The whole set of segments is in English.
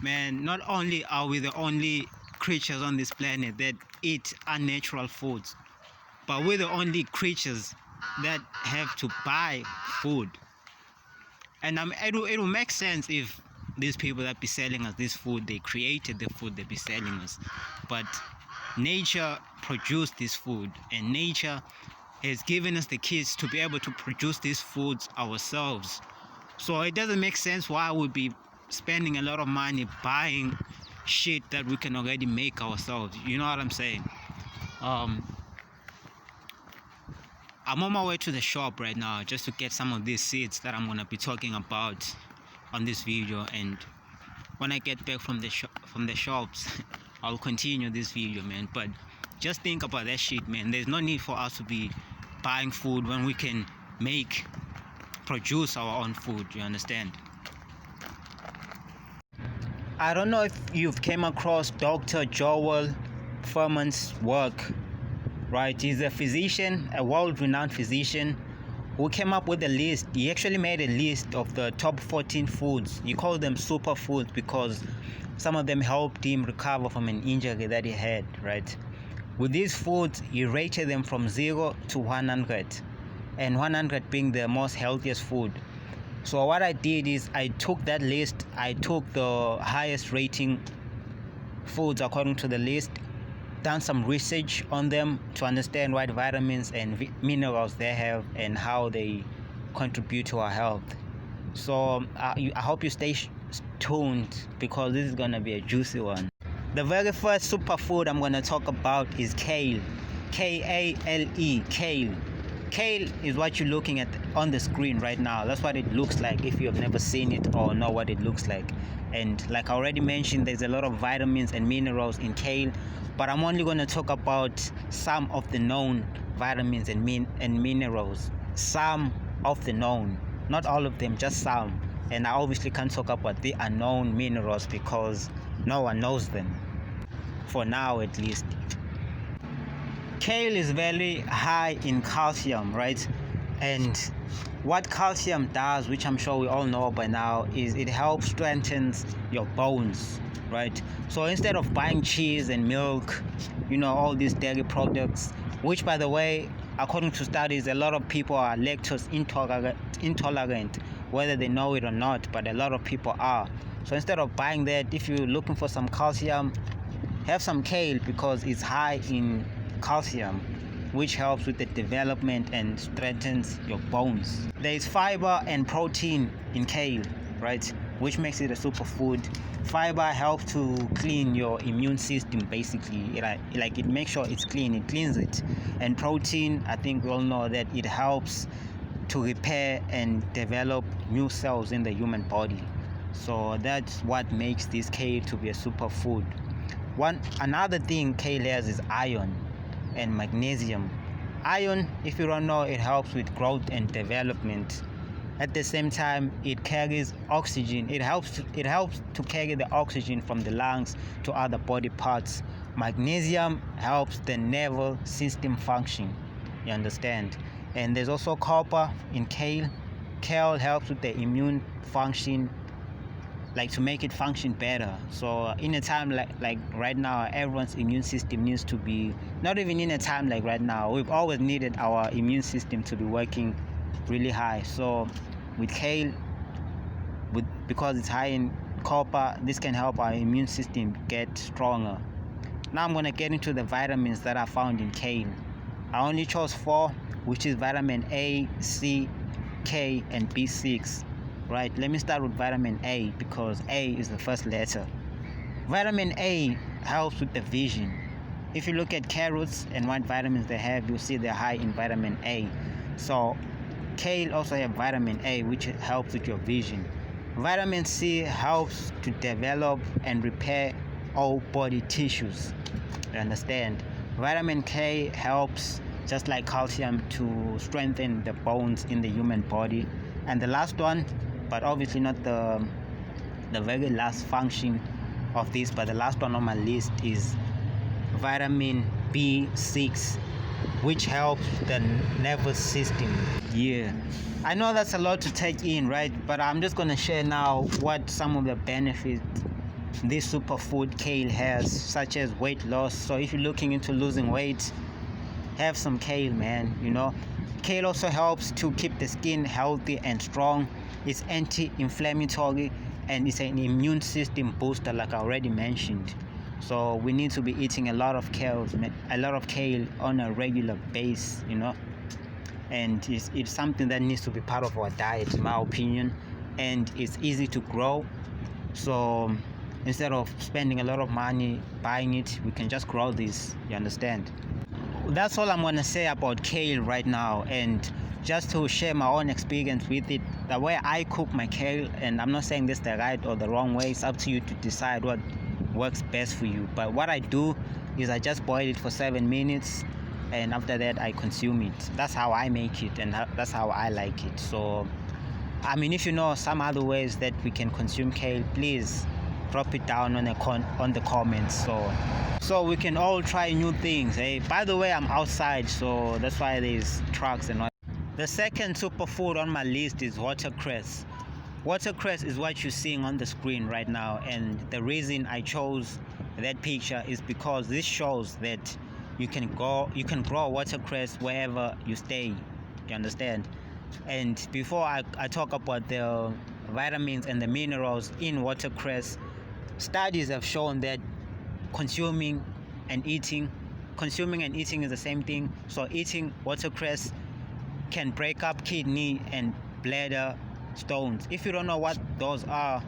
Man, not only are we the only creatures on this planet that eat unnatural foods, but we're the only creatures that have to buy food. And it will make sense if these people that be selling us this food, they created the food they be selling us. But nature produced this food, and nature has given us the keys to be able to produce these foods ourselves. So it doesn't make sense why we'll be spending a lot of money buying shit that we can already make ourselves. You know what I'm saying? I'm on my way to the shop right now just to get some of these seeds that I'm gonna be talking about on this video, and when I get back from the shops I'll continue this video, man. But just think about that shit, man. There's no need for us to be buying food when we can produce our own food, you understand? I don't know if you've came across Dr. Joel Fuhrman's work, right? He's a physician, a world-renowned physician, who came up with a list. He actually made a list of the top 14 foods. He called them superfoods because some of them helped him recover from an injury that he had, right? With these foods, he rated them from 0 to 100, and 100 being the most healthiest food. So what I did is I took that list, I took the highest rating foods according to the list, done some research on them to understand what vitamins and minerals they have and how they contribute to our health. So I hope you stay tuned because this is gonna be a juicy one. The very first superfood I'm gonna talk about is kale. K-A-L-E, kale. Kale is what you're looking at on the screen right now. That's what it looks like if you have never seen it or know what it looks like. And like I already mentioned, there's a lot of vitamins and minerals in kale, but I'm only going to talk about some of the known vitamins and minerals. Some of the known, not all of them, just some. And I obviously can't talk about the unknown minerals because no one knows them, for now at least. Kale is very high in calcium, right? And what calcium does, which I'm sure we all know by now, is it helps strengthen your bones, right? So instead of buying cheese and milk, all these dairy products, which by the way, according to studies, a lot of people are lactose intolerant, whether they know it or not, but a lot of people are. So instead of buying that, if you're looking for some calcium, have some kale because it's high in calcium, which helps with the development and strengthens your bones. There is fiber and protein in kale, right, which makes it a superfood. Fiber helps to clean your immune system, basically. It makes sure it's clean, it cleans it. And protein, I think we all know that it helps to repair and develop new cells in the human body. So that's what makes this kale to be a superfood. Another thing kale has is iron and magnesium. Iron, if you don't know, it helps with growth and development. At the same time, it carries oxygen. It helps to carry the oxygen from the lungs to other body parts. Magnesium helps the nervous system function, you understand? And there's also copper in kale. Kale helps with the immune function, to make it function better. So in a time like right now, everyone's immune system needs to be, not even in a time like right now, we've always needed our immune system to be working really high. So with kale, because it's high in copper, this can help our immune system get stronger. Now I'm going to get into the vitamins that are found in kale. I only chose 4, which is vitamin A, C, K, and B6. Right, let me start with vitamin A because A is the first letter. Vitamin A helps with the vision. If you look at carrots and what vitamins they have, you'll see they're high in vitamin A. So kale also have vitamin A, which helps with your vision. Vitamin C helps to develop and repair all body tissues. You understand? Vitamin K helps, just like calcium, to strengthen the bones in the human body. And the last one, but obviously not the very last function of this, but the last one on my list is vitamin B6, which helps the nervous system. Yeah, I know that's a lot to take in, right? But I'm just gonna share now what some of the benefits this superfood kale has, such as weight loss. So if you're looking into losing weight, have some kale, man. Kale also helps to keep the skin healthy and strong. It's anti-inflammatory and it's an immune system booster, like I already mentioned. So we need to be eating a lot of kale on a regular basis, and it's something that needs to be part of our diet, in my opinion. And it's easy to grow, so instead of spending a lot of money buying it, we can just grow this, you understand? That's all I'm gonna say about kale right now, and just to share my own experience with it, the way I cook my kale. And I'm not saying this the right or the wrong way, it's up to you to decide what works best for you. But what I do is I just boil it for 7 minutes, and after that I consume it. That's how I make it, and that's how I like it. So I mean, if you know some other ways that we can consume kale, please drop it down on the comments, so we can all try new things. By the way, I'm outside, so that's why there's trucks and all. The second superfood on my list is watercress. Watercress is what you're seeing on the screen right now, and the reason I chose that picture is because this shows that you can grow watercress wherever you stay, you understand? And before I talk about the vitamins and the minerals in watercress, studies have shown that consuming and eating is the same thing. So eating watercress can break up kidney and bladder stones. If you don't know what those are,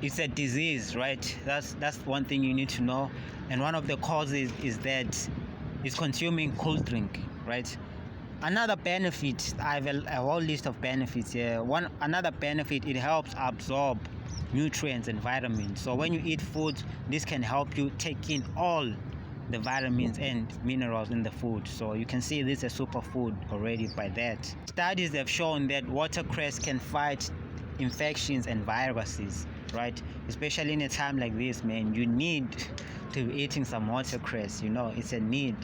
it's a disease, right? That's one thing you need to know. And one of the causes is that it's consuming cold drink, right? Another benefit, I have a whole list of benefits here. Another benefit, it helps absorb nutrients and vitamins. So when you eat food, this can help you take in all the vitamins and minerals in the food. So you can see this is a superfood already by that. Studies have shown that watercress can fight infections and viruses, right? Especially in a time like this, man, you need to be eating some watercress. It's a need.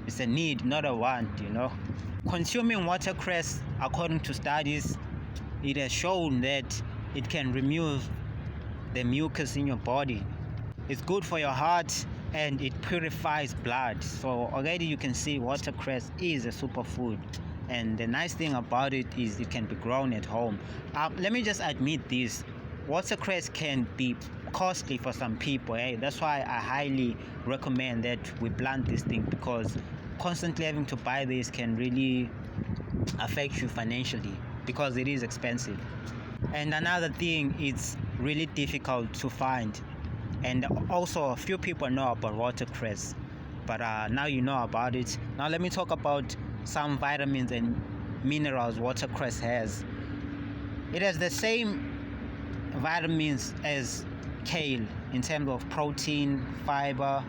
It's a need, not a want. Consuming watercress, according to studies, it has shown that it can remove the mucus in your body. It's good for your heart, and it purifies blood. So already you can see watercress is a superfood, and the nice thing about it is it can be grown at home. Let me just admit this: watercress can be costly for some people. That's why I highly recommend that we plant this thing, because constantly having to buy this can really affect you financially, because it is expensive. And another thing, it's really difficult to find. And also, a few people know about watercress, but now you know about it. Now let me talk about some vitamins and minerals watercress has. It has the same vitamins as kale in terms of protein, fiber,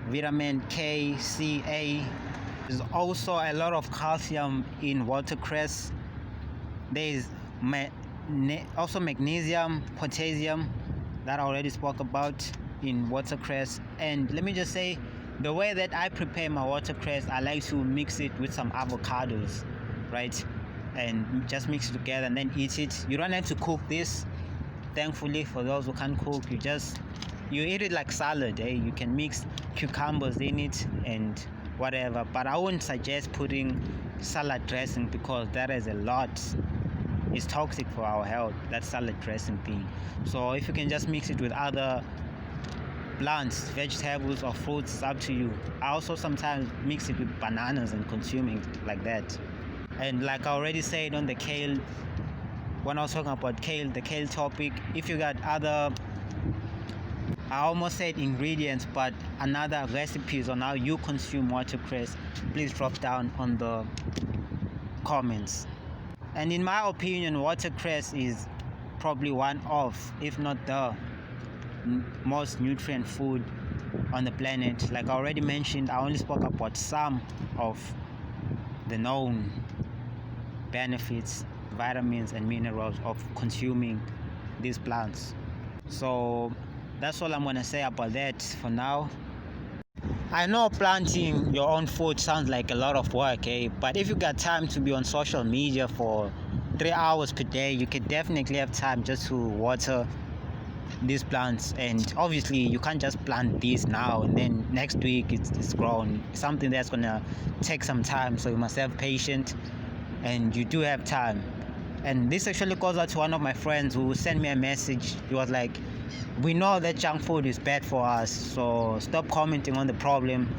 vitamin K, C, A. There's also a lot of calcium in watercress. There's also magnesium, potassium, that I already spoke about in watercress. And let me just say, the way that I prepare my watercress, I like to mix it with some avocados, right? And just mix it together and then eat it. You don't have to cook this. Thankfully, for those who can't cook, you eat it like salad. You can mix cucumbers in it and whatever, but I wouldn't suggest putting salad dressing, because that is a lot. It's toxic for our health, that salad dressing thing. So if you can just mix it with other plants, vegetables or fruits, it's up to you. I also sometimes mix it with bananas and consume it like that. And like I already said on the kale, when I was talking about kale, the kale topic, if you got other, I almost said ingredients, but another recipes on how you consume watercress, please drop down on the comments. And in my opinion, watercress is probably one of, if not the most nutrient food on the planet. Like I already mentioned, I only spoke about some of the known benefits, vitamins and minerals of consuming these plants. So that's all I'm going to say about that for now. I know planting your own food sounds like a lot of work, but if you got time to be on social media for 3 hours per day, you can definitely have time just to water these plants, and obviously you can't just plant this now and then next week it's grown. It's something that's gonna take some time, so you must have patience, and you do have time. And this actually goes out to one of my friends who sent me a message. He was like, we know that junk food is bad for us, so stop commenting on the problem,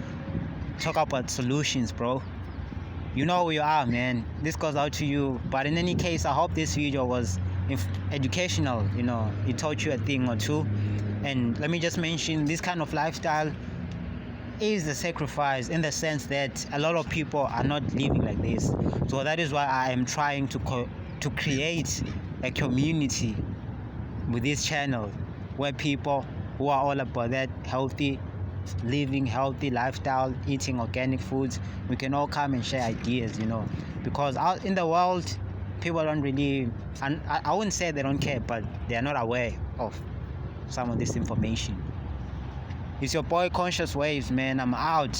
talk about solutions, bro. You know who you are, man. This goes out to you. But in any case, I hope this video was educational. You know, it taught you a thing or two. And let me just mention, this kind of lifestyle is a sacrifice, in the sense that a lot of people are not living like this. So that is why I am trying to create a community with this channel, where people who are all about that healthy living, healthy lifestyle, eating organic foods, we can all come and share ideas, you know, because out in the world, people don't really, and I wouldn't say they don't care, but they are not aware of some of this information. It's your boy Conscious Waves, man. I'm out.